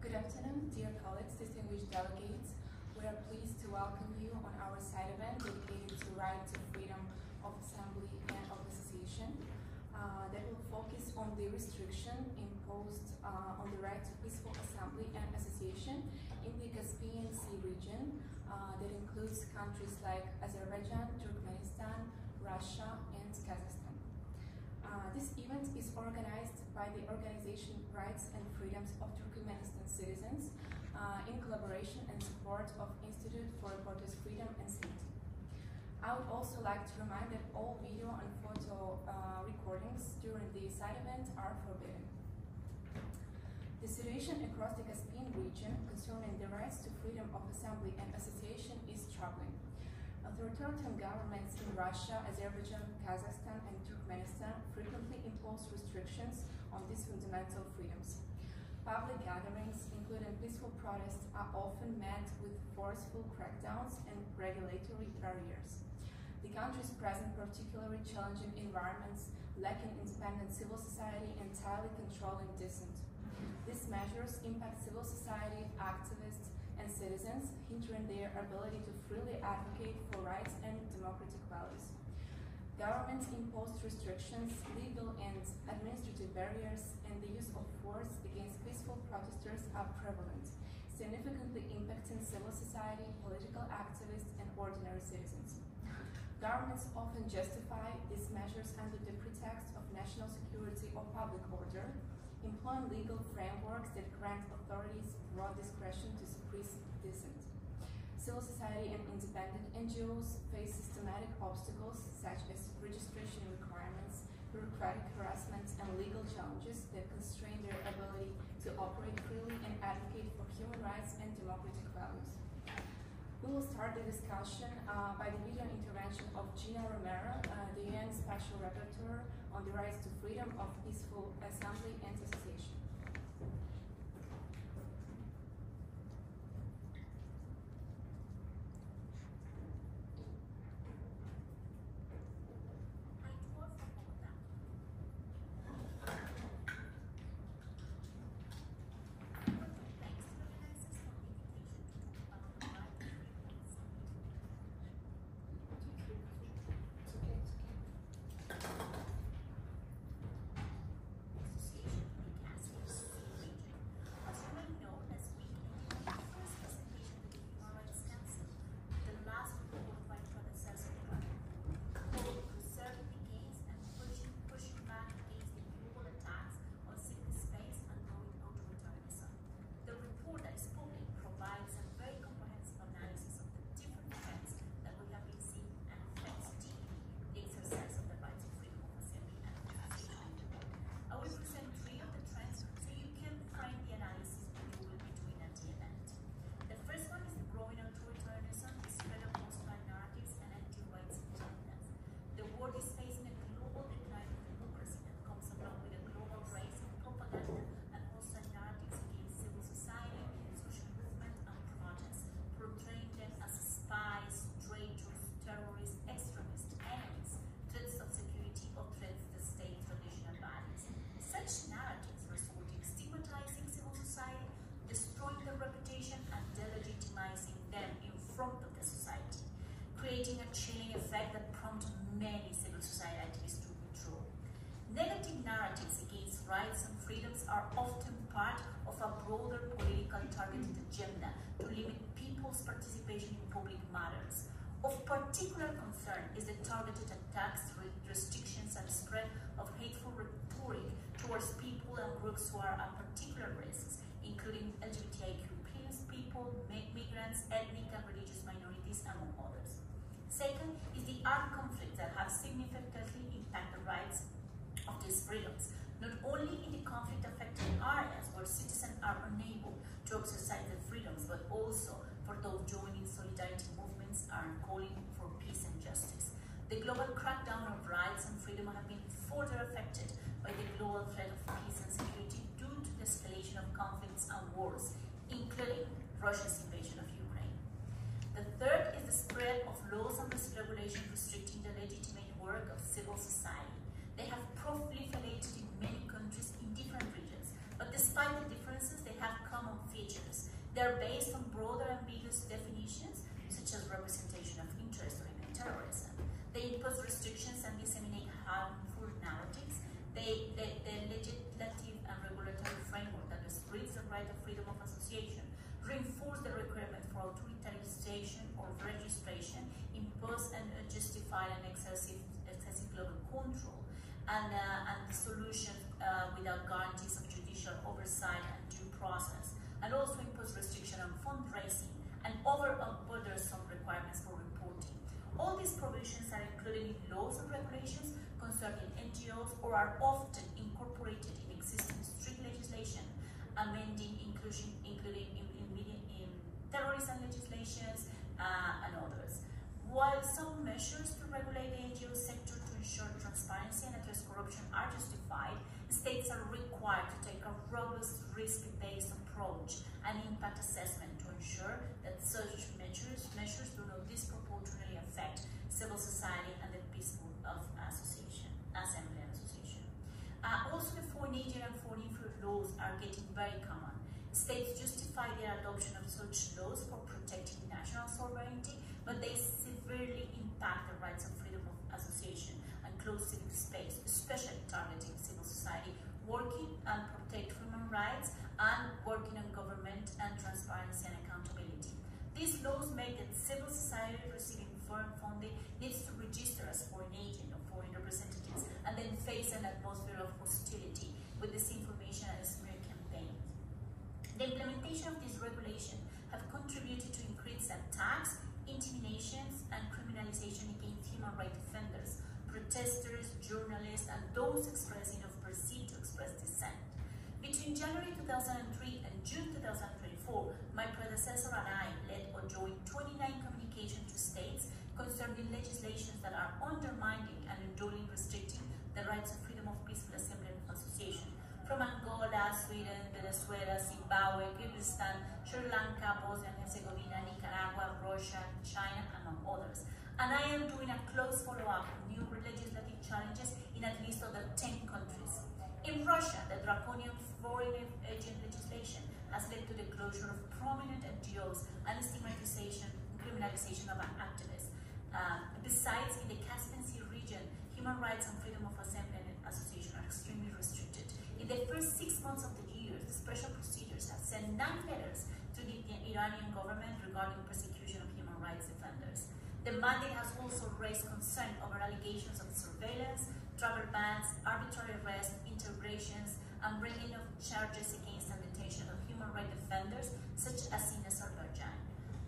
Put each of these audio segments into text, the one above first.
Good afternoon, dear colleagues, distinguished delegates. We are pleased to welcome you on our side event dedicated to right to freedom of assembly and of association that will focus on the restriction imposed on the right to peaceful assembly and association in the Caspian Sea region that includes countries like Azerbaijan, Turkmenistan, Russia, and Kazakhstan. This event is organized by the organization Rights and Freedoms of Turkmenistan Citizens in collaboration and support of Institute for Reporters' Freedom and Safety. I would also like to remind that all video and photo recordings during the side event are forbidden. The situation across the Caspian region concerning the rights to freedom of assembly and association is troubling. Authoritarian governments in Russia, Azerbaijan, Kazakhstan, and Turkmenistan frequently impose restrictions on these fundamental freedoms. Public gatherings, including peaceful protests, are often met with forceful crackdowns and regulatory barriers. The countries present particularly challenging environments, lacking independent civil society, and entirely controlling dissent. These measures impact civil society, activists, and citizens, hindering their ability to freely advocate for rights and democratic values. Government-imposed restrictions, legal and administrative barriers, and the use of force against peaceful protesters are prevalent, significantly impacting civil society, political activists, and ordinary citizens. Governments often justify these measures under the pretext of national security or public order, employing legal frameworks that grant authorities broad discretion to suppress dissent. Civil society and independent NGOs face systematic obstacles such as registration requirements, bureaucratic harassment, and legal challenges that constrain their ability to operate freely and advocate for human rights and democratic values. We will start the discussion by the video intervention of Gina Romero, the UN Special Rapporteur on the rights to freedom of peaceful assembly and association. Creating a chilling effect that prompted many civil society activists to withdraw. Negative narratives against rights and freedoms are often part of a broader political targeted agenda to limit people's participation in public matters. Of particular concern is the targeted attacks, restrictions, and spread of hateful rhetoric towards people and groups who are at particular risks, including LGBTIQ+ people, migrants, ethnic and religious minorities, among others. Second is the armed conflicts that have significantly impacted the rights of these freedoms, not only in the conflict-affected areas where citizens are unable to exercise their freedoms, but also for those joining solidarity movements and calling for peace and justice. The global crackdown of rights and freedom have been further affected by the global threat of peace and security due to the escalation of conflicts and wars, including Russia's invasion of Ukraine. The third is the spread of laws and regulations restricting the legitimate work of civil society. They have proliferated in many countries in different regions, but despite the differences, they have common features. impose and justify an excessive global control, and the solution without guarantees of judicial oversight and due process, and also impose restriction on fundraising and burdensome requirements for reporting. All these provisions are included in laws and regulations concerning NGOs or are often incorporated in existing strict legislation, including in terrorism legislations and others. While some measures to regulate the NGO sector to ensure transparency and address corruption are justified, states are required to take a robust risk-based approach and impact assessment to ensure that such measures do not disproportionately affect civil society and the peaceful assembly and association. Also, the foreign agent and foreign influence laws are getting very common. States justify their adoption of such laws for protecting national sovereignty, but they severely impact the rights of freedom of association and closed civic space, especially targeting civil society, working and protect human rights, and working on government and transparency and accountability. These laws make that civil society receiving foreign funding needs to register as foreign agent or foreign representatives and then face an atmosphere of hostility with disinformation and smear campaigns. The implementation of this regulation have contributed to increased attacks, intimidations, and criminalization against human rights defenders, protesters, journalists, and those expressing or perceived to express dissent. Between January 2003 and June 2024, my predecessor and I led or joined 29 communications to states concerning legislations that are undermining and unduly restricting the rights of freedom of peaceful assembly and association, from Angola, Sweden, Venezuela, Zimbabwe, Kyrgyzstan, Sri Lanka, Bosnia and Herzegovina, Nicaragua, Russia, China, among others. And I am doing a close follow-up on new legislative challenges in at least other 10 countries. In Russia, the draconian foreign agent legislation has led to the closure of prominent NGOs and stigmatization and criminalization of activists. Besides, in the Caspian Sea region, human rights and freedom of assembly and association are extremely restricted. In the first 6 months of the year, the special procedures have sent 9 letters to the Iranian government regarding persecution of human rights defenders. The mandate has also raised concern over allegations of surveillance, travel bans, arbitrary arrests, integrations, and bringing of charges against and detention of human rights defenders, such as in Azerbaijan.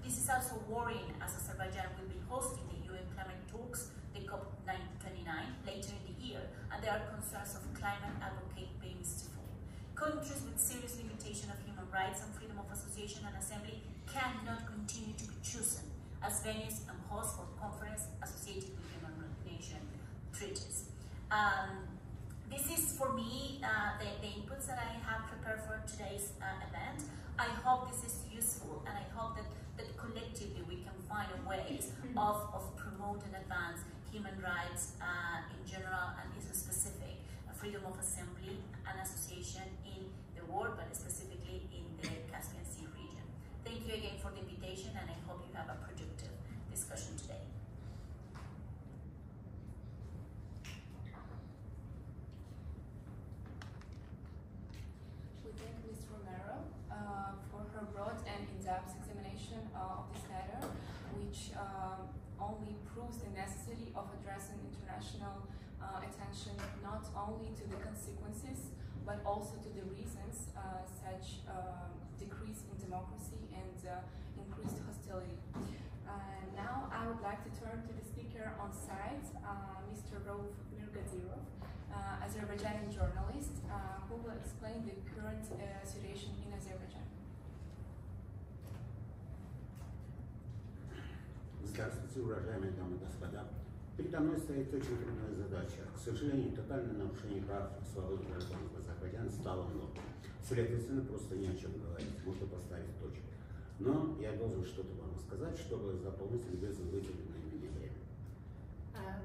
This is also worrying, as Azerbaijan will be hosting the UN climate talks, the COP29, later in the year, and there are concerns of climate advocate being stifled. Countries with serious limitation of human rights and freedom of association and assembly cannot continue to be chosen as venues and hosts for conference associated with human rights treaties. This is, for me, the inputs that I have prepared for today's event. I hope this is useful, and I hope that collectively we can find ways of promote and advance human rights in general and in specific, freedom of assembly and association in the world, but specifically in the Caspian Sea region. Thank you again for the invitation, and I hope you have a productive discussion today. We thank Ms. Romero for her broad and in-depth examination of this matter, which only proves the necessity of addressing international attention not only to the consequences, but also to the reasons such decrease in democracy and increased hostility. Now I would like to turn to the speaker on site, Mr. Rauf Mirgadirov, Azerbaijani journalist, who will explain the current situation in Azerbaijan. Здравствуйте, уважаемые дамы и господа. Передо мной стоит очень трудная задача. К сожалению, тотальное нарушение прав и свободы граждан в Азербайджане стало нормой. Следовательно, просто не о чем говорить, можно поставить точку. Но я должен что-то вам сказать, чтобы заполнить выделенное мне время.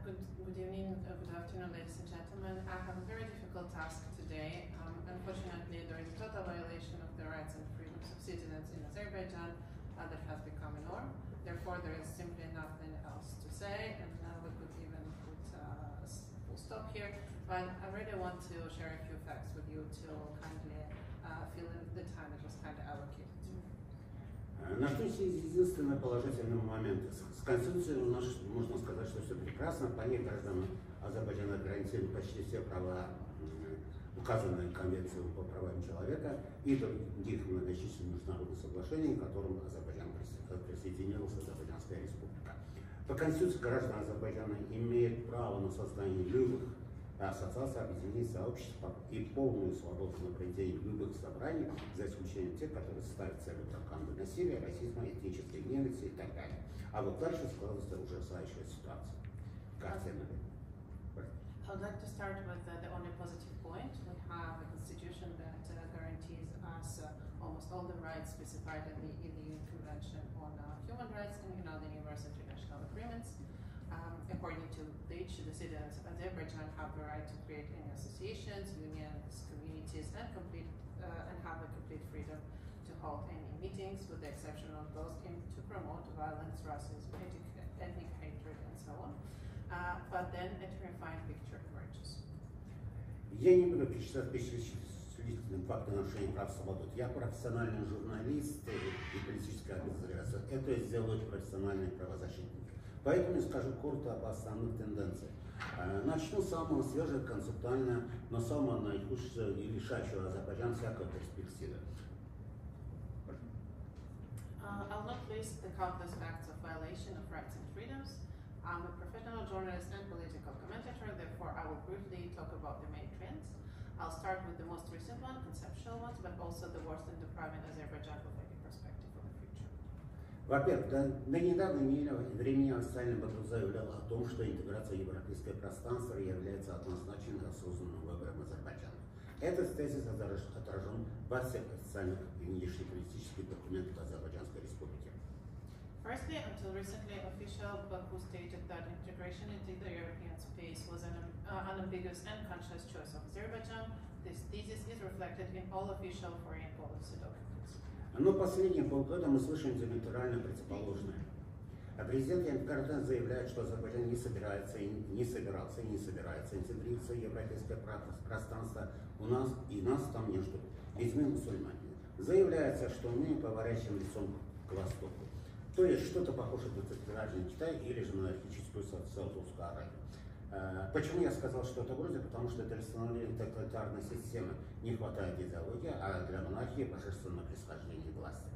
Good evening, good afternoon, ladies and gentlemen. I have a very difficult task today. Unfortunately, there is a total violation of the rights and freedoms of citizens in Azerbaijan that has become a norm. Therefore, there is simply nothing else to say, and we could even put a full stop here. But I really want to share a few facts with you to kindly fill in the time that was kind of allocated to me. Нашлись единственные положительные моменты. С Конституцией у нас можно сказать, что все прекрасно. По ней гражданам Азербайджана гарантируют почти все права, указанные Конвенцией по правам человека и других многочисленных международных соглашений, к которым Азербайджан присоединился, Азербайджанская республика. По Конституции граждан Азербайджана имеют право на создание любых ассоциаций, объединений, сообществ и полную свободу на проведение любых собраний, за исключением тех, которые ставят целью пропаганды насилия, расизма, этнической ненависти и так далее. А вот дальше складывается ужасающая ситуация. I'd like to start with the only positive point. We have a constitution that guarantees us almost all the rights specified in the EU Convention on Human Rights and in other numerous international agreements. According to which the citizens of Azerbaijan have the right to create any associations, unions, communities, and have a complete freedom to hold any meetings, with the exception of those aimed to promote violence, racism, ethnic hatred, and so on. But then a terrifying picture emerges. Я не буду перечислять перечислительным факты нарушения прав свободы. Я профессиональный журналист и политический обозреватель. Это сделают профессиональные правозащитники. Поэтому скажу коротко об основных тенденциях. Начну с самого свежего, концептуального, но самого наихудшего и лишающего Азербайджан всякой перспективы. I'll not list the countless acts of violation of rights and freedoms. I'm a professional journalist and political commentator, therefore I will briefly talk about the main trends. I'll start with the most recent one, conceptual ones, but also the worst and depriving Azerbaijan of any perspective for the future. Во-первых, до недавнего времени официально Баку заявлял о том, что интеграция в европейское пространство является однозначно осознанным выбором Азербайджана. Этот тезис отражен во всех официальных и внешнеполитических документах Азербайджанской республики. Firstly, until recently, official Baku stated that integration into the European space was an unambiguous and conscious choice of Azerbaijan. This thesis is reflected in all official foreign policy documents. Но последние полгода мы слышим диаметрально противоположное. Президент Эрдоган заявляет, что Азербайджан не собирается интегрироваться в европейское пространство. У нас и нас там не ждут. Ведь мы мусульмане. Заявляется, что мы поворачиваем лицом к востоку. То есть что-то похоже на центральный Китай или же на арктическую Саудовскую Аравию. Почему я сказал что-то вроде? Потому что для становления тоталитарной системы не хватает идеологии, а для монархии божественного происхождения власти.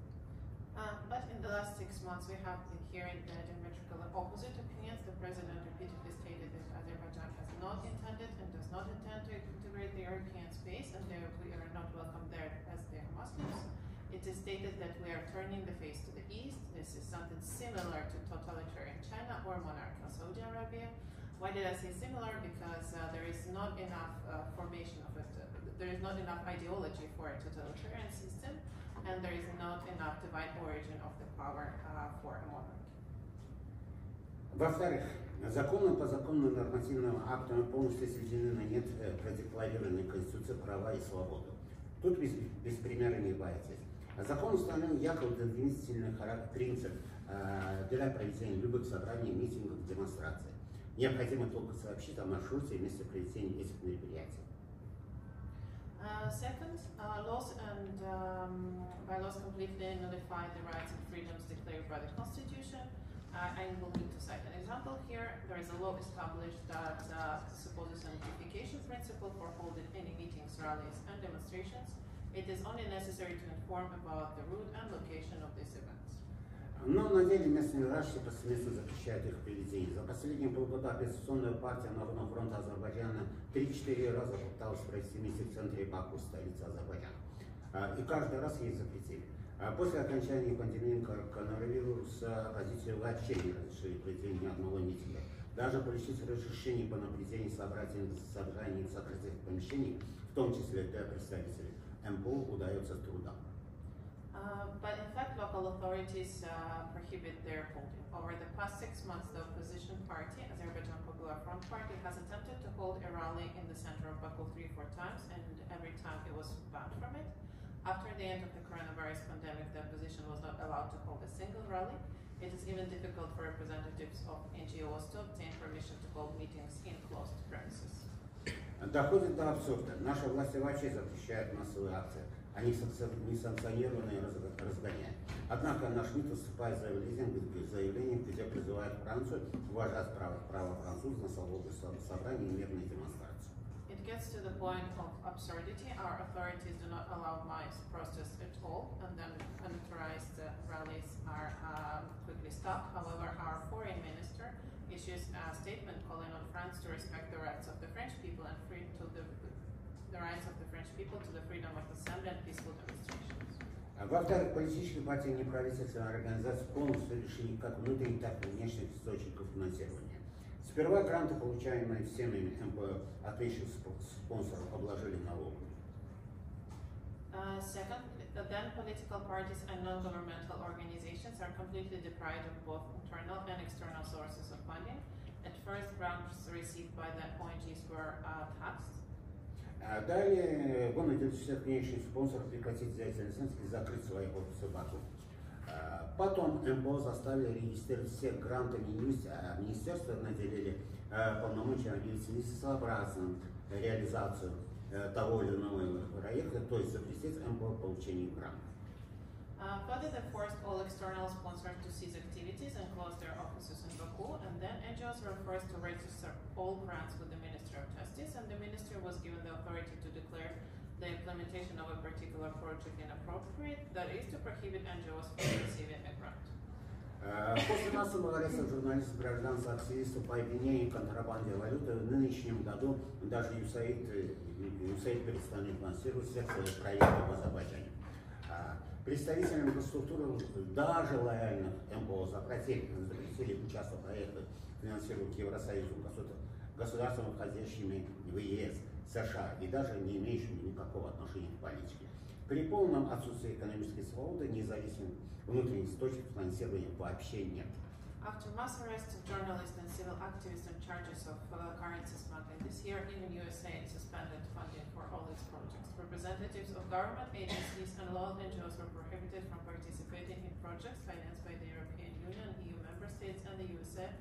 But in the last 6 months, we have been hearing the diametrically opposite opinions. The president repeatedly stated that Azerbaijan has not intended and does not intend to integrate the European space, and we are not welcome there as they are Muslims. It is stated that we are turning the face to the east. This is something similar to totalitarian China or monarchical Saudi Arabia. Why did I say similar? Because there is not enough formation of it. There is not enough ideology for a totalitarian system, and there is not enough divine origin of the power for a monarchy. Во-вторых, законом по законным нормативным актам полностью сведены на нет продекларированные Конституцией права и свободы. Тут без примера не боитесь. Закон установил якобы дополнительный принцип для проведения любых собраний, митингов, демонстраций. Необходимо только сообщить о маршруте и месте проведения этих мероприятий. Second, laws and bylaws completely nullify the rights and freedoms declared by the Constitution. I will need to cite an example here. There is a law established that supposes a notification principle for holding any meetings, rallies, and demonstrations. It is only necessary to inform about the route and location of these events. Но на деле местные власти повсеместно запрещают их проведение. За последние полгода оппозиционная партия Народного фронта Азербайджана 3-4 раза пыталась провести митинг в центре Баку, столицы Азербайджана. И каждый раз ей запретили. После окончания пандемии коронавируса оппозиция вообще не разрешили проведение ни одного митинга. Даже получить разрешение по наблюдению собраний в закрытых помещениях, в том числе для представителей МПО, удается с трудом. But in fact, local authorities prohibit their holding. Over the past 6 months, the opposition party, Azerbaijan Popular Front Party, has attempted to hold a rally in the center of Baku 3-4 times, and every time it was banned from it. After the end of the coronavirus pandemic, the opposition was not allowed to hold a single rally. It is even difficult for representatives of NGOs to obtain permission to hold meetings in closed premises. Доходит до абсурда. Наши власти вообще запрещают массовые акции. а несанкционированные разгоняют. Однако наш МИД выступает с заявлением, где призывает Францию уважать право французов на свободу собрания и мирные демонстрации. It gets to the point of absurdity. Our authorities do not allow mass protests at all, and then unauthorized rallies are quickly stopped. However, our foreign minister issues a statement calling on France to respect the rights of the French people and the rights of the French people to the freedom of assembly and peaceful demonstrations. Во-вторых, политические партии и неправительственные организации полностью лишены как внутренних, так и внешних источников финансирования. Сперва гранты, получаемые всеми МПО от меньших спонсоров, обложили налогом. Second, then political parties and non-governmental organizations are completely deprived of both internal and external sources of funding. At first, grants received by the ONGs were taxed. Далее вынудили всех внешних спонсоров прекратить деятельность и закрыть свои офисы в Баку. Потом МПО заставили регистрировать все гранты министерства, наделили полномочия нецелесообразным реализацию того или иного проекта, то есть запретить МПО получению грантов. Further, they forced all external sponsors to cease activities and close their offices in Baku, and then NGOs were forced to register all grants with the Ministry of Justice, and the Ministry was given the authority to declare the implementation of a particular project inappropriate, that is, to prohibit NGOs from receiving a grant. После массового ареста журналистов, гражданских активистов по обвинению в контрабанде валюты в нынешнем году даже ЮСАИД перестанет финансировать всех своих проектов в Азербайджане. Представителям госструктуры, даже лояльных МПО, запретили участвовать в проектах, финансируемых Евросоюзом, государствами, входящими в ЕС, США и даже не имеющими никакого отношения к политике. При полном отсутствии экономической свободы независимых внутренних источников финансирования вообще нет. After mass arrests of journalists and civil activists on charges of currency smuggling this year, even USA suspended funding for all its projects. Representatives of government agencies and local NGOs were prohibited from participating in projects financed by the European Union, EU member states, and the USA,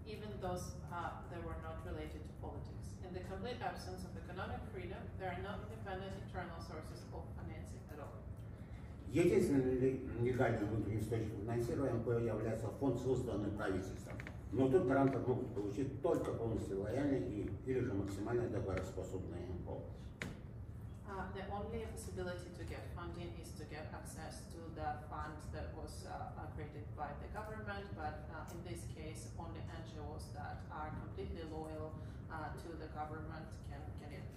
even those that were not related to politics. In the complete absence of economic freedom, there are no independent internal sources of financing at all. Единственным легальным внутренним источником финансирования МПО является фонд, созданный правительством. Но тут гранты могут получить только полностью лояльные или же максимально договороспособные МПО. The only possibility to get funding is to get access to the fund that was created by the government, but in this case, only NGOs that are completely loyal to the government can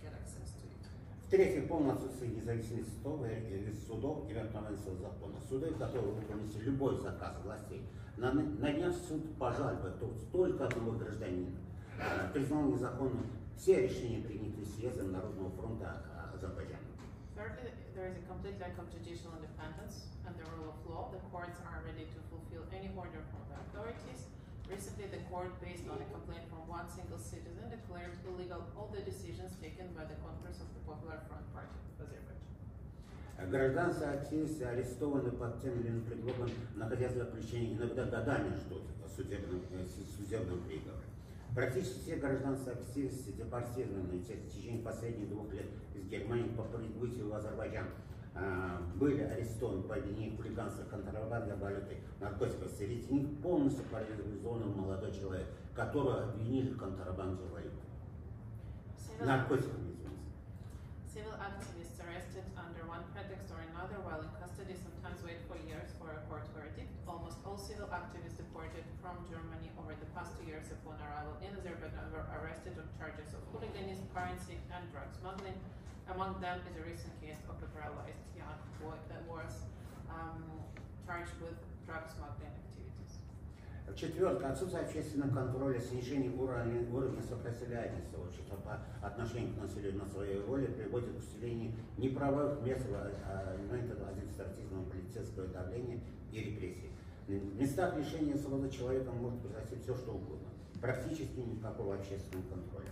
get access to it. В-третьих, полное отсутствие независимости судов и верховенства закона. Суды, которые выполнят любой заказ властей. На днях суд по жалобе только одного гражданина признал незаконным все решения, принятые съездом Народного фронта Азербайджана. Thirdly, there is a complete lack of judicial independence and the rule of law. The courts are ready to fulfill any order from the authorities. Recently, the court, based on a complaint from one single citizen, declared illegal all the decisions taken by the Congress of the Popular Front Party of Azerbaijan. Гражданские активисты арестованы под тем или иным предлогом, находясь в заключении, иногда годами ждут судебного приговора. Практически все гражданские активисты, депортированные в течение последних 2 лет из Германии по прибытию в Азербайджан, были арестованы по обвинению в хулиганстве, контрабанде валюты, наркотиков. Среди них полностью парализованный молодой человек, которого обвинили в контрабанде валюты. Наркотиков, извините. Civil activists arrested under one pretext or another while in custody sometimes wait for years for a court verdict. Almost all civil activists deported from Germany over the past 2 years upon arrival in Azerbaijan were arrested on charges of hooliganism, currency, and drug smuggling. Among them is a recent case of a paralyzed young boy that was charged with drug smuggling activities. В-четвертых, отсутствие общественного контроля, снижение уровня сопротивляемости общества по отношению к населению на своей воле приводит к усилению неправовых методов административного полицейского давления и репрессий. В местах лишения свободы человека может произойти все, что угодно. Практически никакого общественного контроля.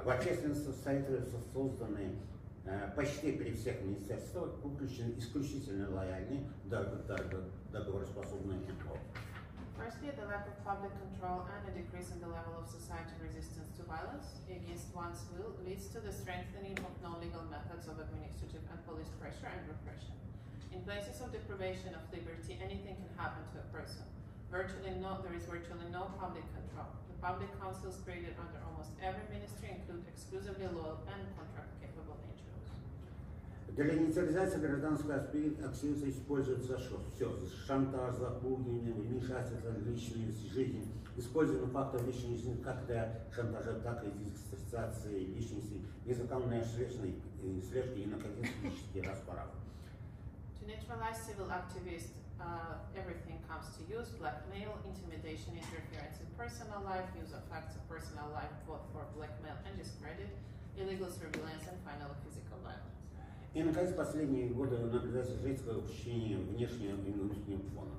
В общественном совете созданы почти при всех министерствах включены исключительно лояльные, договороспособные МПО. Firstly, the lack of public control and a decrease in the level of societal resistance to violence against one's will leads to the strengthening of non-legal methods of administrative and police pressure and repression. In places of deprivation of liberty, anything can happen to a person. There is virtually no public control. The public councils created under almost every ministry include exclusively loyal and contract-capable NGOs. Для инициализации гражданского активизма используется все. Шантаж, запугивание, вмешательство в личную жизнь, использование фактов личной жизни как для шантажа, так и дискредитации личности, незаконная слежка и, наконец, физический расправа. To neutralize civil activists, everything comes to use: blackmail, intimidation, interference in personal life, use of facts of personal life both for blackmail and discredit, illegal surveillance, and finally physical violence. И, наконец, последние годы наблюдается резкое ухудшение внешнего и внутреннего фона.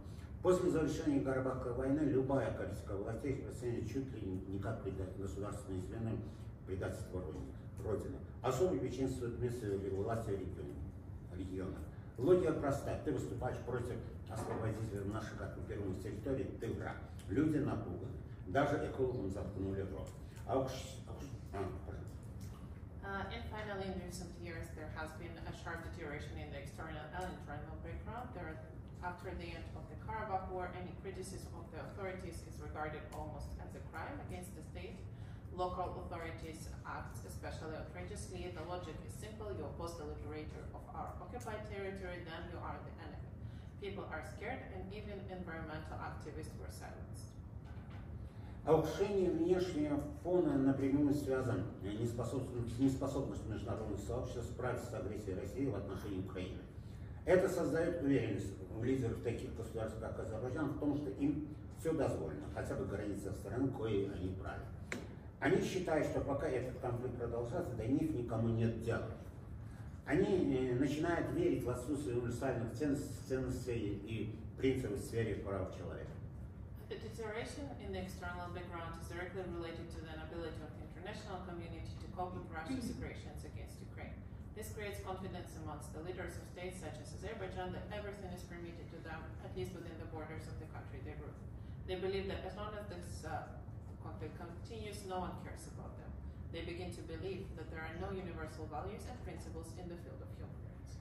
После завершения Карабахской войны любая количество властей расценивает чуть ли не как государственное изменение предательства Родины. Особенно бесчинствует местные власти региона. Логика проста. Ты выступаешь против освободителя наших оккупированных территорий, ты враг. Люди напуганы. Даже экологам заткнули рот. And finally, in recent years, there has been a sharp deterioration in the external and internal background. After the end of the Karabakh War, any criticism of the authorities is regarded almost as a crime against the state. Local authorities act especially outrageously. The logic is simple: you oppose the liberator of our occupied territory, then you are the enemy. People are scared, and even environmental activists were silenced. Ухудшение внешнего фона напрямую связано с неспособностью международного сообщества справиться с агрессией России в отношении Украины. Это создает уверенность у лидеров таких государств, как Азербайджан, в том, что им все дозволено, хотя бы границы страны, кое они правят. Они считают, что пока этот конфликт продолжается, до них никому нет дела. Они начинают верить в отсутствие универсальных ценностей и принципов в сфере прав человека. The deterioration in the external background is directly related to the inability of the international community to cope with Russia's aggressions against Ukraine. This creates confidence amongst the leaders of states such as Azerbaijan that everything is permitted to them, at least within the borders of the country they rule. They believe that as long as this conflict continues, no one cares about them. They begin to believe that there are no universal values and principles in the field of human rights.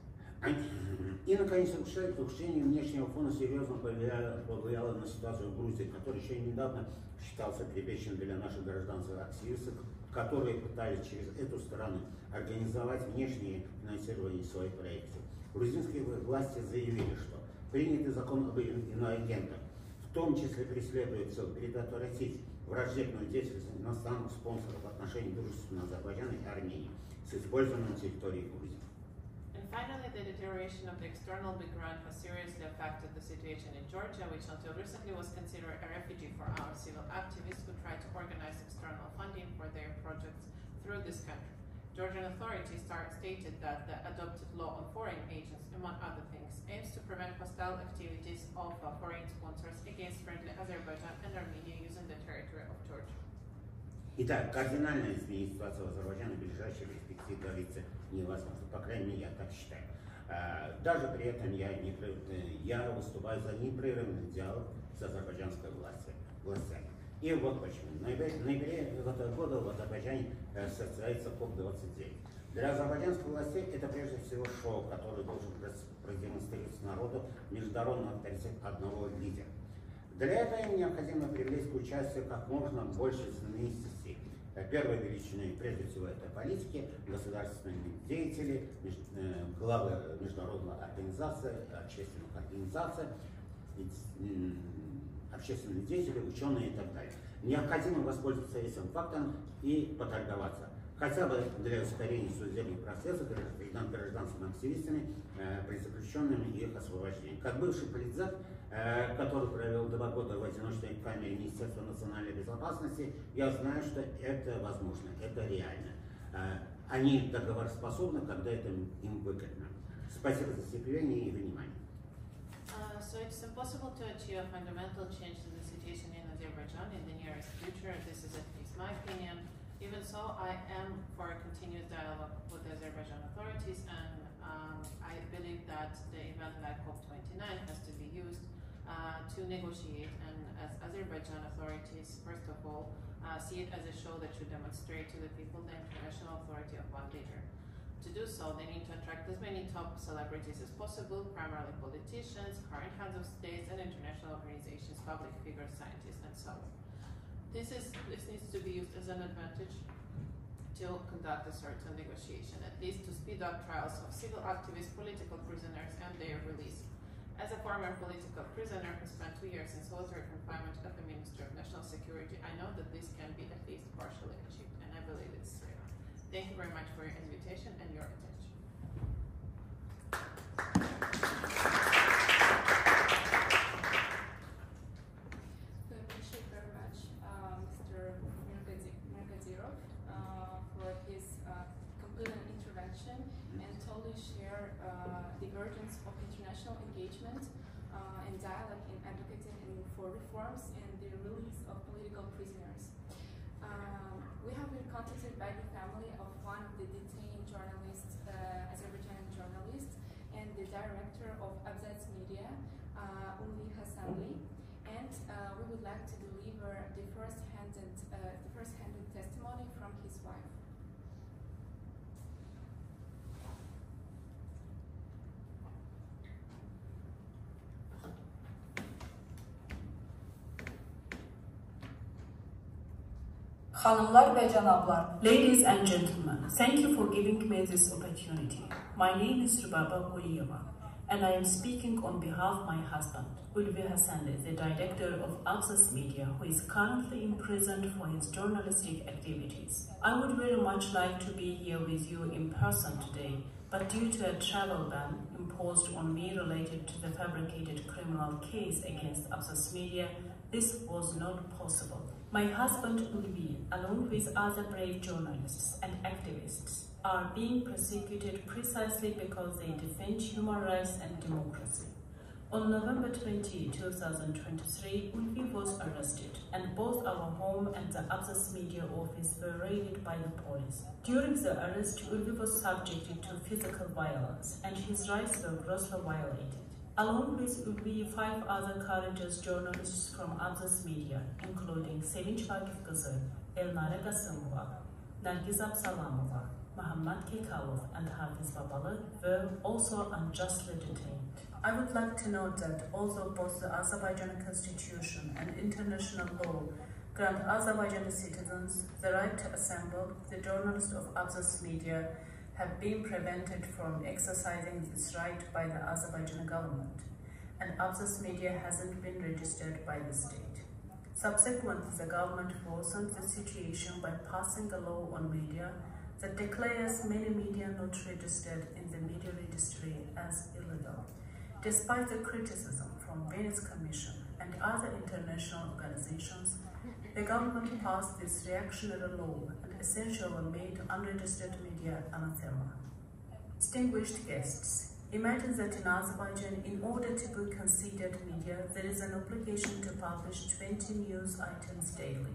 И, наконец, ухудшение внешнего фона серьезно повлияло на ситуацию в Грузии, который еще недавно считался прибежищем для наших гражданских активистов, которые пытались через эту страну организовать внешнее финансирование своих проектов. Грузинские власти заявили, что принятый закон об иноагентах в том числе преследует цель предотвратить враждебную деятельность иностранных спонсоров в отношении дружественного Азербайджана и Армении с использованием территории Грузии. And finally, the deterioration of the external background has seriously affected the situation in Georgia, which until recently was considered a refuge for our civil activists who try to organize external funding for their projects through this country. Georgian authorities stated that the adopted law on foreign agents, among other things, aims to prevent hostile activities of foreign sponsors against friendly Azerbaijan and Armenia using the territory of Georgia. Итак, кардинально изменить ситуацию в Азербайджане в ближайшей перспективе говорится невозможно. По крайней мере, я так считаю. Даже при этом я выступаю за непрерывный диалог с азербайджанской властями. И вот почему. В ноябре этого года в Азербайджане состоится КОП-29. Для азербайджанских властей это прежде всего шоу, которое должен продемонстрировать народу международный авторитет одного лидера. Для этого им необходимо привлечь к участию как можно больше знаменитостей. Первой величиной, прежде всего, это политики, государственные деятели, главы международных организаций, общественные деятели, ученые и так далее. Необходимо воспользоваться этим фактом и поторговаться. Хотя бы для ускорения судебных процессов над гражданскими активистами, призаключенными и их освобождением. Как бывший политзак, который провел 2 года в одиночной камере Министерства национальной безопасности, я знаю, что это возможно, это реально. Они договороспособны, когда это им выгодно. Спасибо за терпение и внимание. So it's impossible to achieve a fundamental change in the situation in Azerbaijan in the nearest future. This is at least my opinion. Even so, I am for a continuous dialogue with the Azerbaijan authorities, and I believe that the event like COP29 has to be used to negotiate, and as Azerbaijan authorities, first of all, see it as a show that should demonstrate to the people the international authority of one leader. To do so, they need to attract as many top celebrities as possible, primarily politicians, current heads of states, and international organizations, public figures, scientists, and so on. This needs to be used as an advantage to conduct a certain negotiation, at least to speed up trials of civil activists, political prisoners, and their release. As a former political prisoner who spent 2 years in solitary confinement at the Ministry of National Security, I know that this can be at least partially achieved, and I believe it's real. Thank you very much for your invitation and your attention. We appreciate very much Mr. Mirgadzirov for his complete intervention and totally share the urgence of international engagement and dialogue in advocating for reforms and the release of political prisoners. We have been contacted by the family of one of the detained journalists, Azerbaijani journalist, and the director of Abzats Media, Umli Hasanli, and we would like to deliver the first-handed testimony from his wife. Hanımlar ve canablar, ladies and gentlemen, thank you for giving me this opportunity. My name is Rubaba Guliyeva, and I am speaking on behalf of my husband, Ulvi Hasanli, the director of Abzats Media, who is currently imprisoned for his journalistic activities. I would very much like to be here with you in person today, but due to a travel ban imposed on me related to the fabricated criminal case against Abzats Media, this was not possible. My husband Ulvi, along with other brave journalists and activists, are being persecuted precisely because they defend human rights and democracy. On November 20, 2023, Ulvi was arrested, and both our home and the Abzats Media office were raided by the police. During the arrest, Ulvi was subjected to physical violence, and his rights were grossly violated. Along with Ulvi, 5 other courageous journalists from Abzats Media, including Sevinç Vakifkızı, Elnare Qasımova, Nargiz Absalamova, Muhammad Kekalov, and Hafiz Babalı, were also unjustly detained. I would like to note that although both the Azerbaijani constitution and international law grant Azerbaijani citizens the right to assemble, the journalists of Abzats Media have been prevented from exercising this right by the Azerbaijani government, and Abzats Media hasn't been registered by the state. Subsequently, the government worsened the situation by passing a law on media that declares many media not registered in the media registry as illegal. Despite the criticism from Venice Commission and other international organizations, the government passed this reactionary law and essentially made unregistered media anathema. Distinguished guests, imagine that in Azerbaijan, in order to be considered media, there is an obligation to publish 20 news items daily.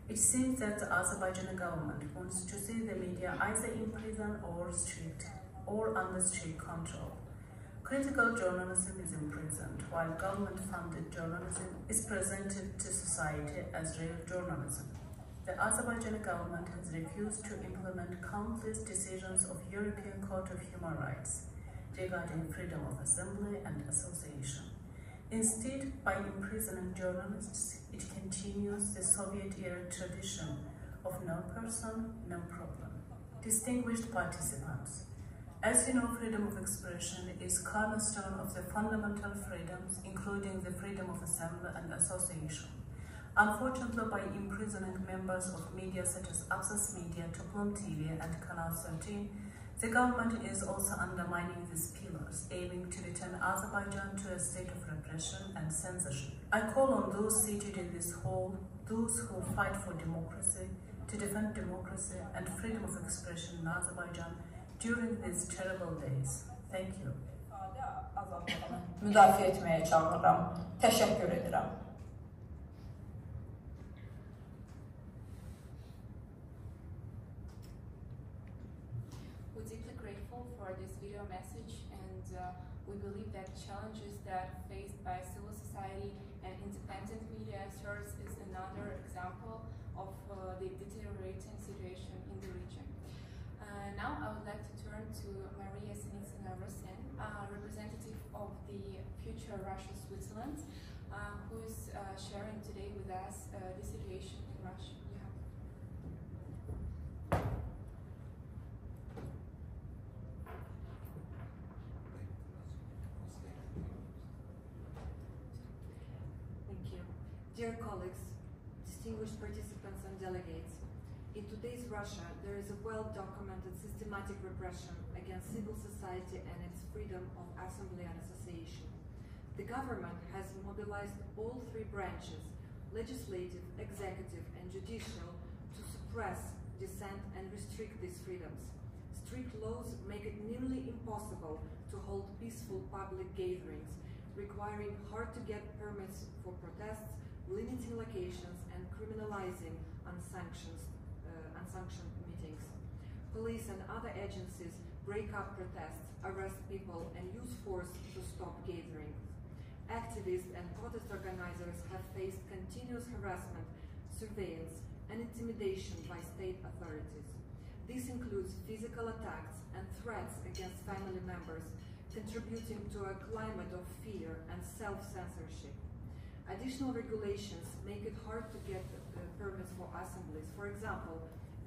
It seems that the Azerbaijani government wants to see the media either in prison or under strict control. Critical journalism is imprisoned, while government-funded journalism is presented to society as real journalism. The Azerbaijani government has refused to implement countless decisions of European Court of Human Rights regarding freedom of assembly and association. Instead, by imprisoning journalists, it continues the Soviet-era tradition of no person, no problem. Distinguished participants, as you know, freedom of expression is cornerstone of the fundamental freedoms, including the freedom of assembly and association. Unfortunately, by imprisoning members of media such as Abzats Media, Toplum TV, and Kanal 13, the government is also undermining these pillars, aiming to return Azerbaijan to a state of repression and censorship. I call on those seated in this hall, those who fight for democracy, to defend democracy and freedom of expression in Azerbaijan during these terrible days. Thank you. Müdafiə etməyə çağırıram. Təşəkkür edirəm. We're deeply grateful grateful for this video message, and we believe that challenges that faced by civil society and independent media serves as another example of the deteriorating situation in the region. Now I would like to turn to Maria Sinitsina-Rosen, representative of the Future Russia Switzerland, who is sharing today with us the situation in Russia. Dear colleagues, distinguished participants and delegates, in today's Russia, there is a well-documented systematic repression against civil society and its freedom of assembly and association. The government has mobilized all three branches, legislative, executive, and judicial, to suppress, dissent, and restrict these freedoms. Strict laws make it nearly impossible to hold peaceful public gatherings, requiring hard-to-get permits for protests, limiting locations, and criminalizing unsanctioned meetings. Police and other agencies break up protests, arrest people, and use force to stop gatherings. Activists and protest organizers have faced continuous harassment, surveillance, and intimidation by state authorities. This includes physical attacks and threats against family members, contributing to a climate of fear and self-censorship. Additional regulations make it hard to get permits for assemblies. For example,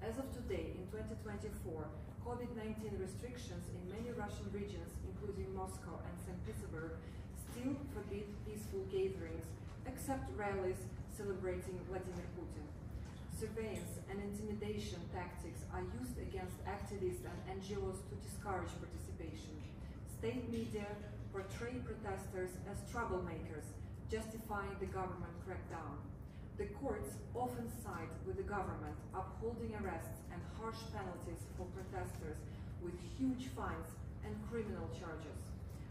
as of today, in 2024, COVID-19 restrictions in many Russian regions, including Moscow and St. Petersburg, still forbid peaceful gatherings, except rallies celebrating Vladimir Putin. Surveillance and intimidation tactics are used against activists and NGOs to discourage participation. State media portray protesters as troublemakers, justifying the government crackdown. The courts often side with the government, upholding arrests and harsh penalties for protesters with huge fines and criminal charges.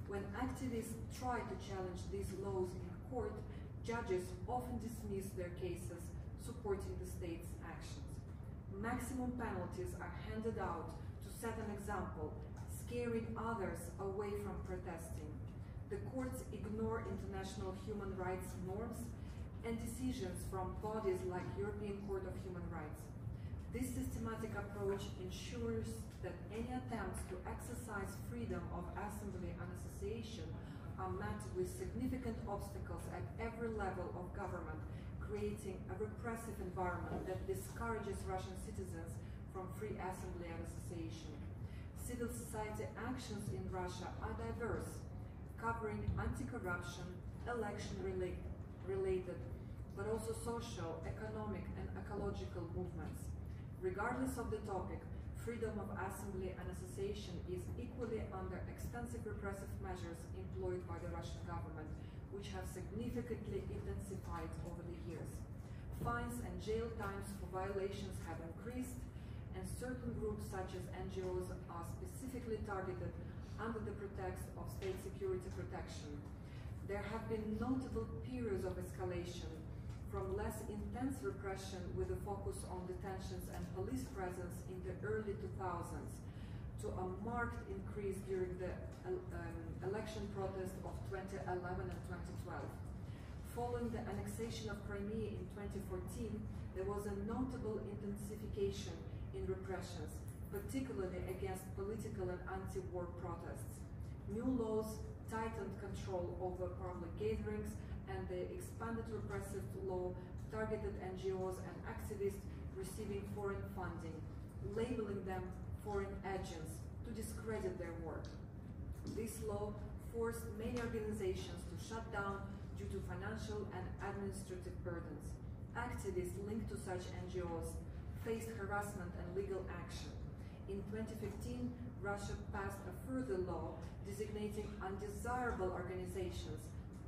When activists try to challenge these laws in court, judges often dismiss their cases, supporting the state's actions. Maximum penalties are handed out to set an example, scaring others away from protesting. The courts ignore international human rights norms and decisions from bodies like European Court of Human Rights. This systematic approach ensures that any attempts to exercise freedom of assembly and association are met with significant obstacles at every level of government, creating a repressive environment that discourages Russian citizens from free assembly and association. Civil society actions in Russia are diverse, covering anti-corruption, election-related, but also social, economic, and ecological movements. Regardless of the topic, freedom of assembly and association is equally under extensive repressive measures employed by the Russian government, which have significantly intensified over the years. Fines and jail times for violations have increased, and certain groups such as NGOs are specifically targeted under the pretext of state security protection. There have been notable periods of escalation, from less intense repression with a focus on detentions and police presence in the early 2000s, to a marked increase during the election protest of 2011 and 2012. Following the annexation of Crimea in 2014, there was a notable intensification in repressions, particularly against political and anti-war protests. New laws tightened control over public gatherings, and the expanded repressive law targeted NGOs and activists receiving foreign funding, labeling them foreign agents to discredit their work. This law forced many organizations to shut down due to financial and administrative burdens. Activists linked to such NGOs faced harassment and legal action. In 2015, Russia passed a further law designating undesirable organizations,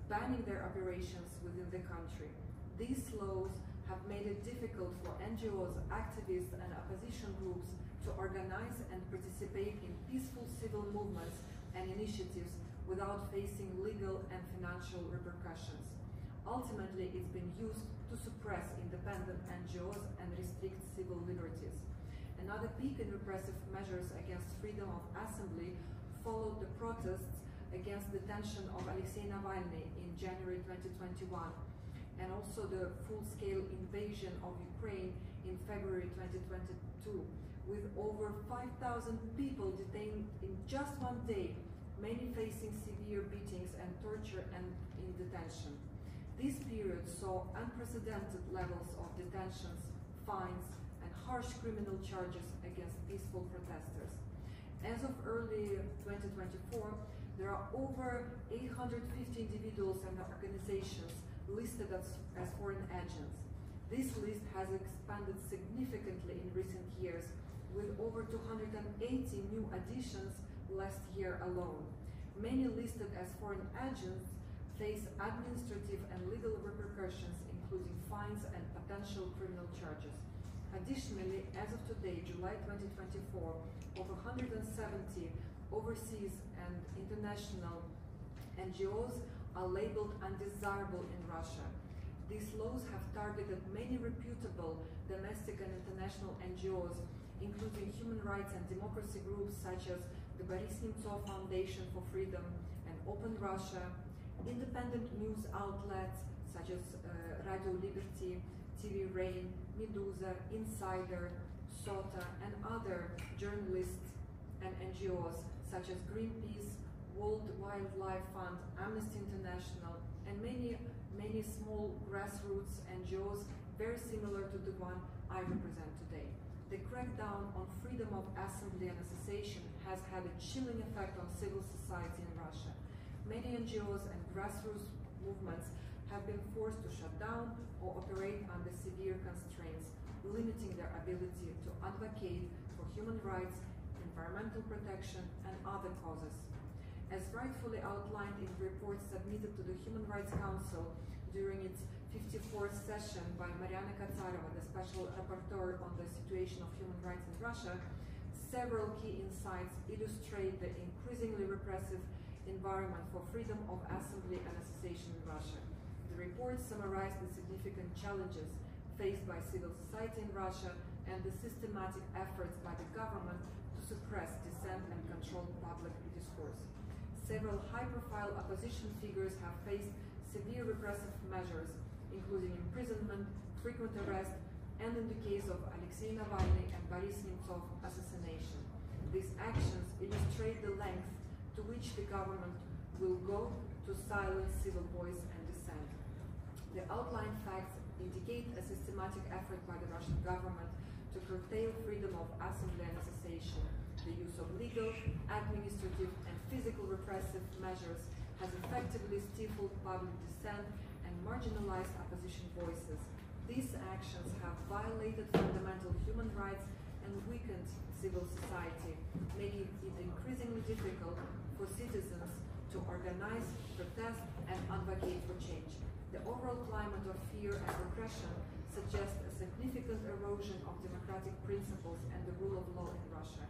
banning their operations within the country. These laws have made it difficult for NGOs, activists, and opposition groups to organize and participate in peaceful civil movements and initiatives without facing legal and financial repercussions. Ultimately, it's been used to suppress independent NGOs and restrict civil liberties. Another peak in repressive measures against freedom of assembly followed the protests against the detention of Alexei Navalny in January 2021, and also the full-scale invasion of Ukraine in February 2022, with over 5,000 people detained in just one day, many facing severe beatings and torture and in detention. This period saw unprecedented levels of detentions, fines, and harsh criminal charges against peaceful protesters. As of early 2024, there are over 850 individuals and organizations listed as foreign agents. This list has expanded significantly in recent years, with over 280 new additions last year alone. Many listed as foreign agents face administrative and legal repercussions, including fines and potential criminal charges. Additionally, as of today, July 2024, over 170 overseas and international NGOs are labeled undesirable in Russia. These laws have targeted many reputable domestic and international NGOs, including human rights and democracy groups such as the Boris Nemtsov Foundation for Freedom and Open Russia, independent news outlets such as Radio Liberty, TV Rain, Meduza, Insider, SOTA, and other journalists and NGOs such as Greenpeace, World Wildlife Fund, Amnesty International, and many small grassroots NGOs very similar to the one I represent today. The crackdown on freedom of assembly and association has had a chilling effect on civil society in Russia. Many NGOs and grassroots movements have been forced to shut down or operate under severe constraints, limiting their ability to advocate for human rights, environmental protection, and other causes. As rightfully outlined in reports submitted to the Human Rights Council during its 54th session by Mariana Katsarova, the Special Rapporteur on the Situation of Human Rights in Russia, several key insights illustrate the increasingly repressive environment for freedom of assembly and association in Russia. The report summarized the significant challenges faced by civil society in Russia and the systematic efforts by the government to suppress dissent and control public discourse. Several high-profile opposition figures have faced severe repressive measures, including imprisonment, frequent arrest, and in the case of Alexei Navalny and Boris Nemtsov assassination. These actions illustrate the length to which the government will go to silence civil voice and dissent. The outlined facts indicate a systematic effort by the Russian government to curtail freedom of assembly and association. The use of legal, administrative, and physical repressive measures has effectively stifled public dissent and marginalized opposition voices. These actions have violated fundamental human rights and weakened civil society, making it increasingly difficult for citizens to organize, protest, and advocate for change. The overall climate of fear and repression suggests a significant erosion of democratic principles and the rule of law in Russia.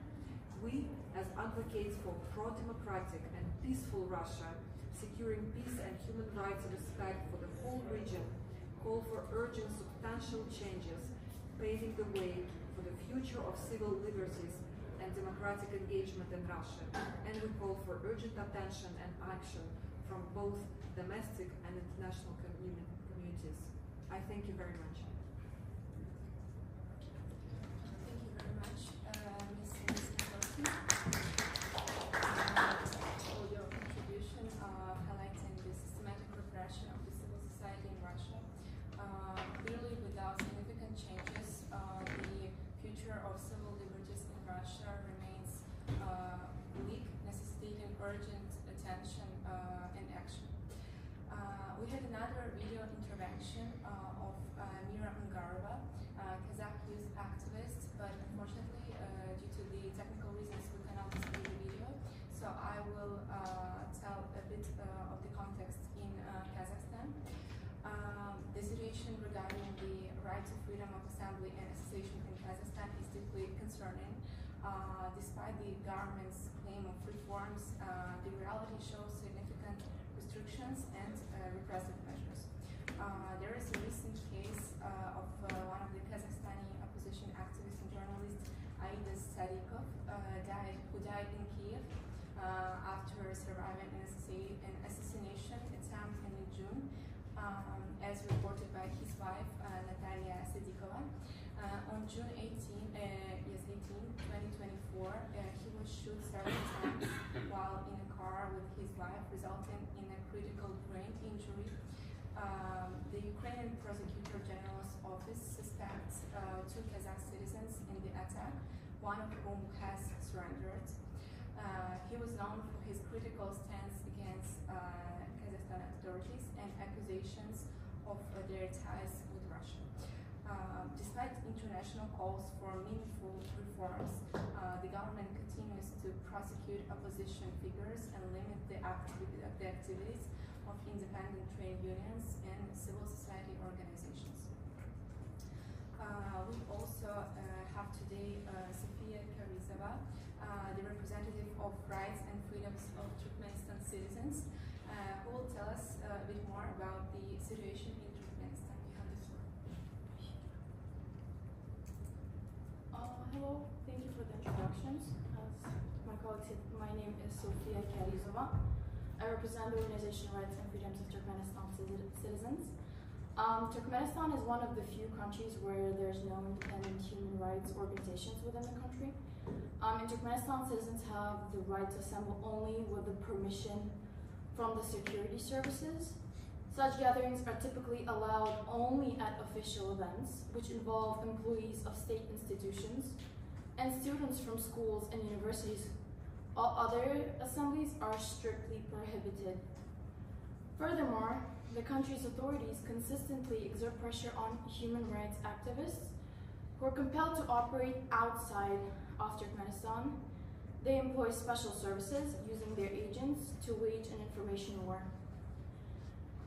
We, as advocates for pro-democratic and peaceful Russia, securing peace and human rights respect for the whole region, call for urgent substantial changes, paving the way for the future of civil liberties and democratic engagement in Russia, and we call for urgent attention and action from both domestic and international communities. I thank you very much. Thank you very much, Ms. Kowalski, for your contribution highlighting the systematic repression of the civil society in Russia. Clearly, without significant changes, the future of civil liberties in Russia remains weak, necessitating urgent attention and action. We had another video intervention of Mira Ungarova, Kazakh youth activist, but unfortunately, due to the technical reasons, we cannot display the video. So I will tell a bit of the context in Kazakhstan. The situation regarding the right to freedom of assembly and association in Kazakhstan is deeply concerning. Despite the government's claim of reforms, the reality shows significant restrictions and repressive measures. There is a recent case of one of the Kazakhstani opposition activists and journalists, Sadikov, who died in Kiev after surviving an assassination attempt in June, as reported by his wife, Natalia Sadikova. On June 18, 2024, he was shot several times while in a car with his wife, resulting in a critical brain injury. The Ukrainian Prosecutor General's office suspects two Kazakh citizens in the attack, one of whom has surrendered. He was known for his critical stance against Kazakhstan authorities and accusations of their ties with Russia. Despite international calls for meaningful reforms, the government continues to prosecute opposition figures and limit the activities of independent trade unions and civil society organizations. We also have today Sofia Karizova, the representative of rights and freedoms of Turkmenistan citizens, who will tell us a bit more about the situation in Turkmenistan. You have the floor. Hello, thank you for the introductions. As my colleague said, my name is Sofia Karizova. I represent the organization Rights and Freedoms of Turkmenistan Citizens. Turkmenistan is one of the few countries where there's no independent human rights organizations within the country. In Turkmenistan, citizens have the right to assemble only with the permission from the security services. Such gatherings are typically allowed only at official events, which involve employees of state institutions and students from schools and universities. All other assemblies are strictly prohibited. Furthermore, the country's authorities consistently exert pressure on human rights activists who are compelled to operate outside of Turkmenistan. They employ special services using their agents to wage an information war.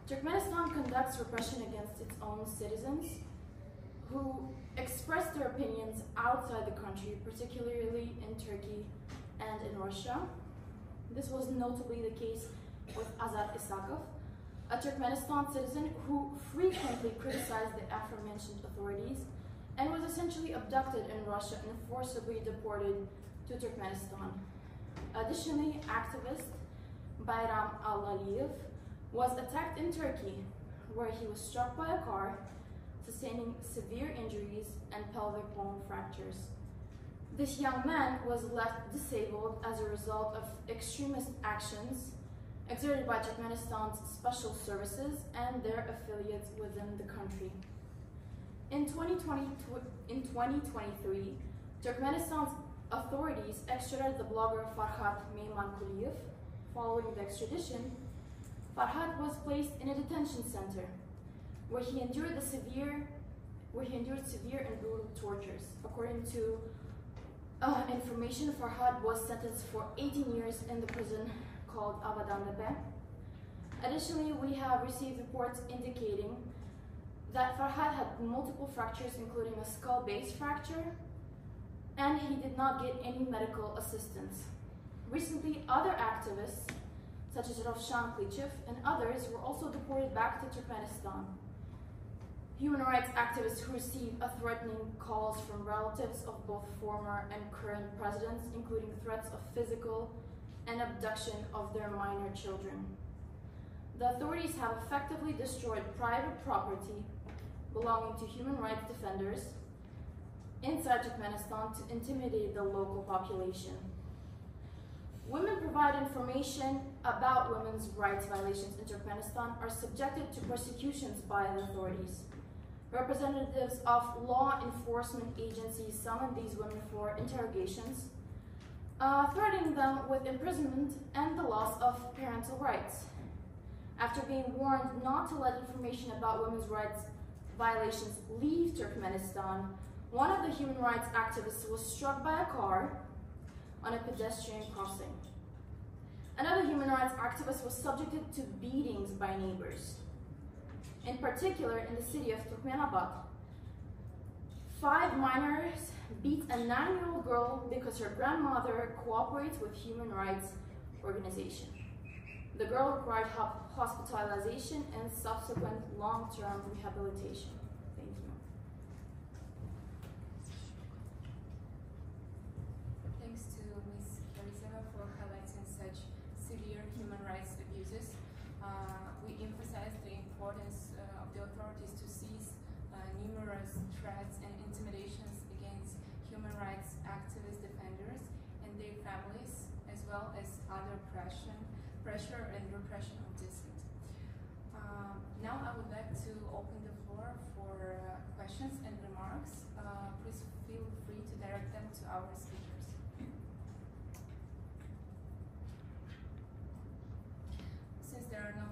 Turkmenistan conducts repression against its own citizens who express their opinions outside the country, particularly in Turkey and in Russia. This was notably the case with Azar Isakov, a Turkmenistan citizen who frequently criticized the aforementioned authorities and was essentially abducted in Russia and forcibly deported to Turkmenistan. Additionally, activist Bayram Al-Aliyev was attacked in Turkey, where he was struck by a car, sustaining severe injuries and pelvic bone fractures. This young man was left disabled as a result of extremist actions exerted by Turkmenistan's special services and their affiliates within the country. In 2023, Turkmenistan's authorities extradited the blogger Farhat Meymankuliyev. Following the extradition, Farhat was placed in a detention center where he endured severe and brutal tortures. According to information, Farhat was sentenced for 18 years in the prison called Avadantepe. Additionally, we have received reports indicating that Farhat had multiple fractures, including a skull base fracture, and he did not get any medical assistance. Recently, other activists, such as Ravshan Klichev and others, were also deported back to Turkmenistan. Human rights activists who received threatening calls from relatives of both former and current presidents, including threats of physical and abduction of their minor children. The authorities have effectively destroyed private property belonging to human rights defenders inside Turkmenistan to intimidate the local population. Women provide information about women's rights violations in Turkmenistan are subjected to persecutions by the authorities. Representatives of law enforcement agencies summon these women for interrogations, threatening them with imprisonment and the loss of parental rights. After being warned not to let information about women's rights violations leave Turkmenistan, one of the human rights activists was struck by a car on a pedestrian crossing. Another human rights activist was subjected to beatings by neighbors. In particular, in the city of Turkmenabad, 5 minors beat a 9-year-old girl because her grandmother cooperates with human rights organization. The girl required hospitalization and subsequent long-term rehabilitation. Thank you. threats and intimidations against human rights activist defenders and their families, as well as other pressure and repression of dissent. Now I would like to open the floor for questions and remarks. Please feel free to direct them to our speakers. Since there are no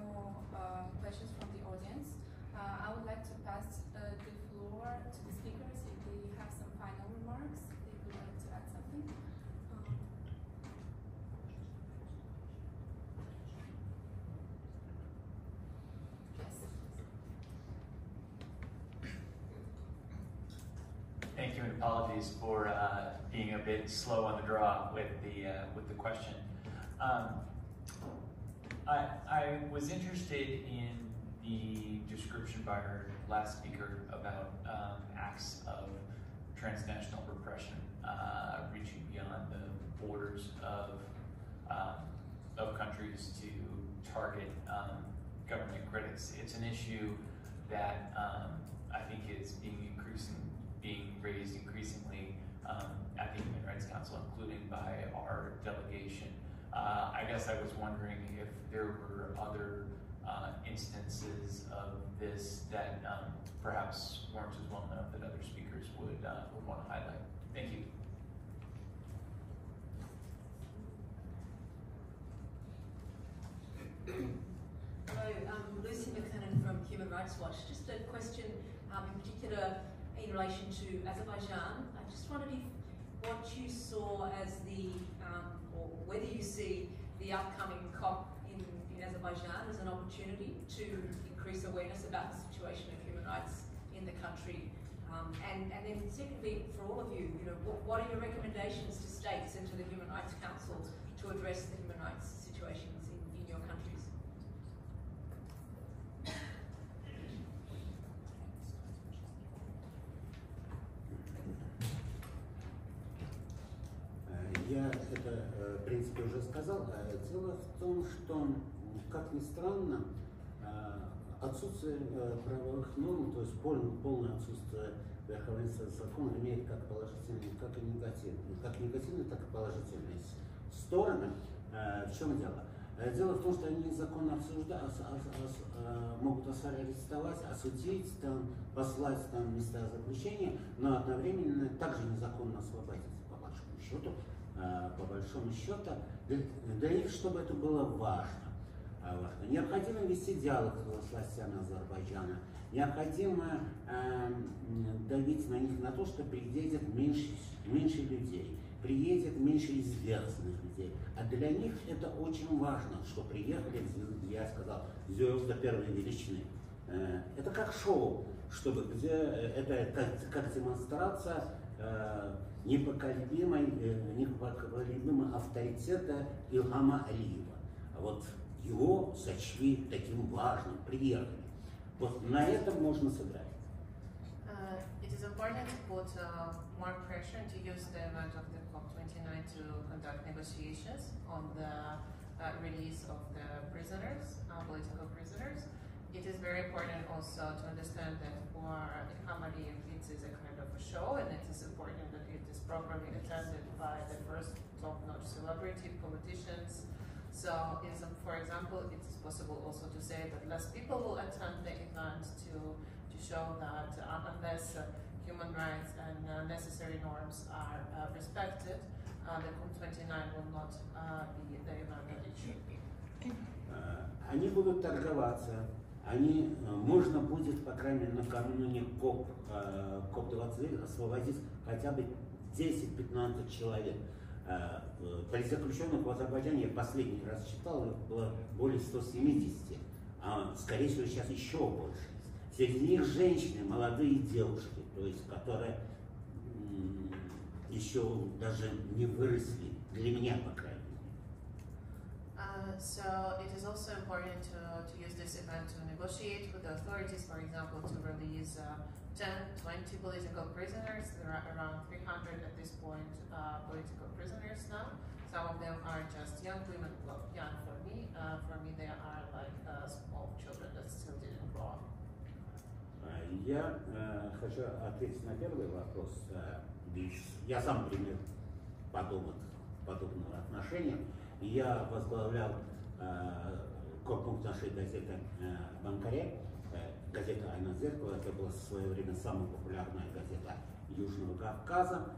questions from the audience, I would like to pass the floor to the speakers if they have some final remarks, if they would like to add something. Thank you, and apologies for being a bit slow on the draw with the question. I was interested in the description by our last speaker about acts of transnational repression reaching beyond the borders of countries to target government critics. It's an issue that I think is being raised increasingly at the Human Rights Council, including by our delegation. I guess I was wondering if there were other instances of this that perhaps weren't as well known that other speakers would want to highlight. Thank you. Hello, I'm Lucy McKinnon from Human Rights Watch. Just a question in particular in relation to Azerbaijan. I just wondered if what you saw as or whether you see the upcoming COP in Azerbaijan as an opportunity to increase awareness about the situation of human rights in the country. And then secondly, for all of you, what are your recommendations to states and to the Human Rights Council to address the human rights situations in your countries? Я это, в принципе, уже сказал. Дело в том, что, как ни странно, отсутствие правовых норм, то есть полное отсутствие верховенства закона имеет как положительные, так и негативные, так и положительные стороны. В чем дело? Дело в том, что они незаконно могут арестовать, осудить, послать в места заключения, но одновременно также незаконно освободить, по большому счету, для них, чтобы это было важно. Необходимо вести диалог с властями Азербайджана, необходимо давить на них на то, что приедет меньше людей, приедет меньше известных людей. А для них это очень важно, что приехали, я сказал, звезды первой величины. Это как шоу, где это как демонстрация непоколебимого авторитета Ильхама Алиева. Вот его сочли таким важным, приехали. Вот на этом можно сыграть. It is important to put more pressure and to use the event of the COP29 to conduct negotiations on the release of the prisoners, political prisoners. It is very important also to understand that for Ilham Aliyev it is a kind of a show, and it is important that it is properly attended by the first top-notch celebrity politicians. So, for example, it is possible also to say that less people will attend the event to show that unless human rights and necessary norms are respected, the COP29 will not be the event that it should be. Они будут торговаться, можно будет, по крайней мере, накануне КОП-29 освободить хотя бы 10-15 человек. Политзаключенных в Азербайджане, я последний раз читал, их было более 170, а скорее всего сейчас еще больше. Среди них женщины, молодые девушки, то есть которые еще даже не выросли, для меня, по крайней мере. So it is also important to use this event to negotiate with the authorities, for example, to release 10-20 political prisoners. There are around 300 at this point political prisoners now. Some of them are just young women, well, young for me. For me, they are like small children that still didn't grow up. Я хочу ответить на первый вопрос. Я сам пример подобного отношения. Я возглавлял корпус нашей газеты «Банкаре», газета «Айна Зеркало». Это была в свое время самая популярная газета Южного Кавказа.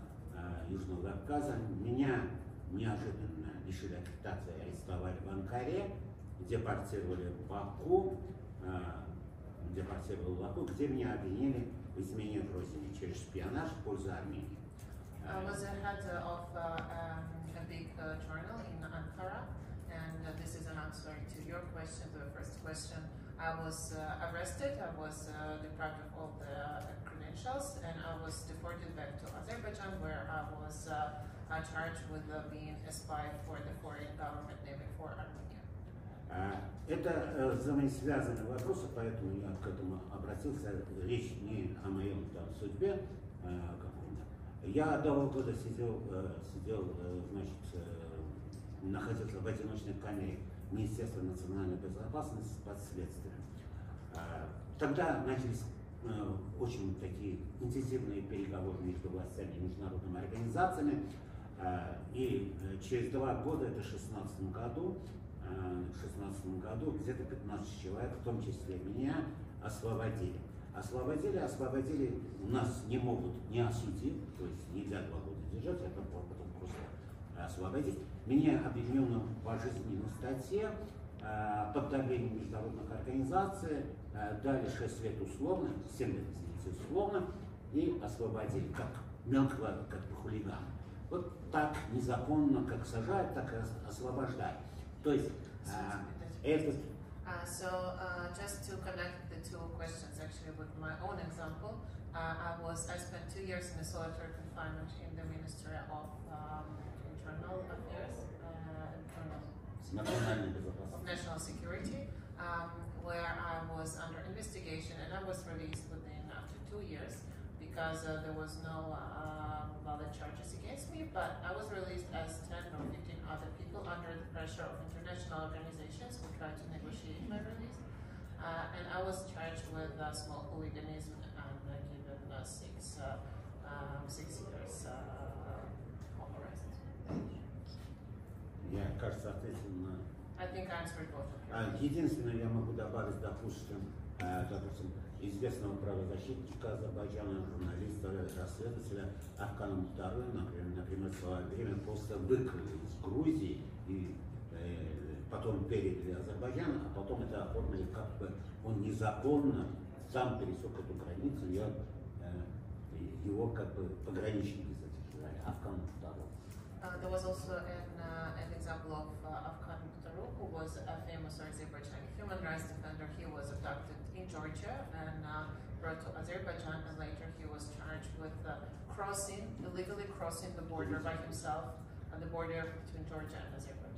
Меня неожиданно лишили аккредитации, арестовали в Анкаре, депортировали в Баку, где меня обвинили в измене в родине через шпионаж в пользу Армении. I was a head of a big journal in Ankara, and this is an answer to your question, the first question. I was arrested, I was deprived of all the credentials, and I was deported back to Azerbaijan, where I was charged with being a spy for the foreign government, namely for Armenia. Это взаимосвязанные вопросы, поэтому я к этому обратился. Речь не о моем судьбе. Я 2 года находился в одиночной камере Министерства национальной безопасности под следствием. Тогда начались очень такие интенсивные переговоры между властями и международными организациями. И через 2 года, это в 2016 году, где-то 15 человек, в том числе меня, освободили. Освободили, нас не могут не осудить, то есть нельзя 2 года держать, это потом просто освободить. Меня обвинено в пожизненной статье, под давлением международных организаций, дали 6 лет условно, 7 лет, извините, условно, и освободили, как мелкого, как хулигана. Вот так незаконно, как сажают, так и освобождают. То есть этот... Just to connect the two questions actually with my own example, I spent 2 years in a solitary confinement in the Ministry of Internal Affairs, National Security, where I was under investigation, and I was released after 2 years because there was no valid charges against me, but I was released as 10 or 15 other people under the pressure of international organizations who tried to negotiate my release. And I was charged with small hooliganism and given 6 years of arrest. Я, кажется, ответил на... I think I answered both of you. Единственное, я могу добавить, допустим, известного правозащитника Азербайджана, журналиста, расследователя Аркана Мухтарова, например, в свое время просто выкрали из Грузии и потом передали Азербайджану, а потом это оформили, как бы он незаконно сам пересек эту границу, его как бы пограничники задержали, Аркан Мухтаров. There was also an example of Afkan Mukhtarov, who was a famous Azerbaijani human rights defender. He was abducted in Georgia and brought to Azerbaijan, and later he was charged with illegally crossing the border by himself at the border between Georgia and Azerbaijan.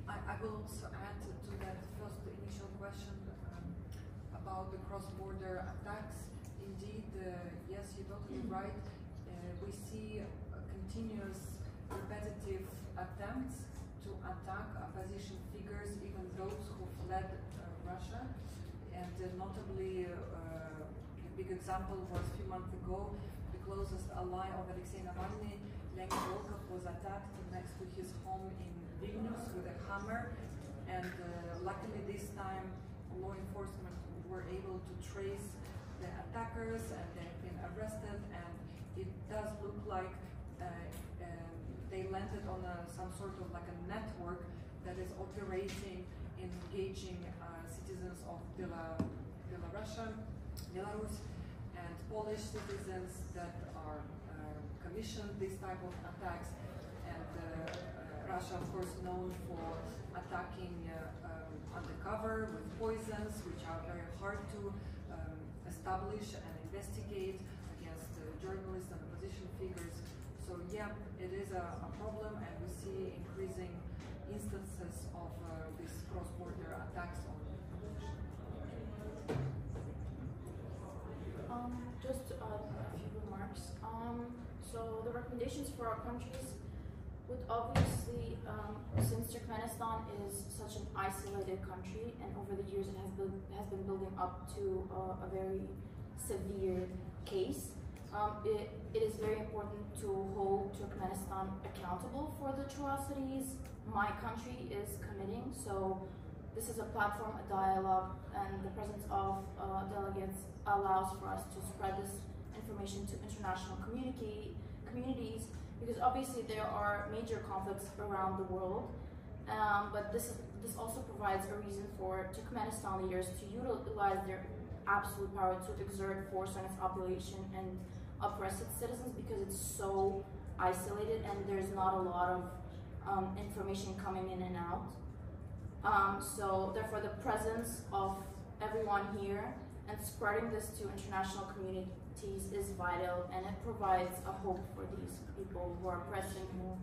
I will also add to that first initial question about the cross-border attacks. Indeed, yes, you're totally right. We see continuous repetitive attempts to attack opposition figures, even those who fled Russia. And notably, a big example was a few months ago, the closest ally of Alexei Navalny, Leonid Volkov, was attacked next to his home in Vilnius with a hammer. And luckily this time, law enforcement were able to trace the attackers, and they've been arrested, and it does look like they landed on some sort of like a network that is operating in engaging citizens of Belarus and Polish citizens that are commissioned this type of attacks. And Russia, of course, known for attacking undercover with poisons, which are very hard to establish and investigate against journalists and opposition figures. So yeah, it is a problem, and we see increasing instances of these cross-border attacks on opposition. Just a few remarks. So the recommendations for our countries But obviously, since Turkmenistan is such an isolated country, and over the years it has been building up to a very severe case, it is very important to hold Turkmenistan accountable for the atrocities my country is committing. So this is a platform, a dialogue, and the presence of delegates allows for us to spread this information to international communities, because obviously there are major conflicts around the world, but this also provides a reason for Turkmenistan leaders to utilize their absolute power to exert force on its population and oppress its citizens, because it's so isolated and there's not a lot of information coming in and out. So therefore the presence of everyone here and spreading this to international communities is vital, and it provides a hope for these people who are oppressed and who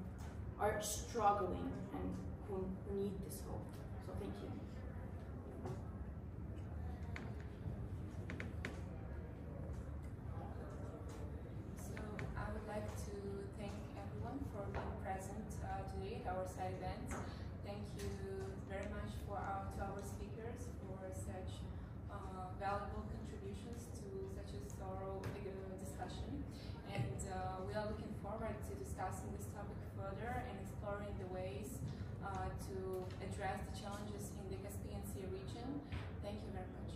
are struggling and who need this hope. So thank you. So I would like to thank everyone for being present today at our side event. Thank you very much to our speakers for such valuable contributions to such a thorough discussion. And we are looking forward to discussing this topic further and exploring the ways to address the challenges in the Caspian Sea region. Thank you very much.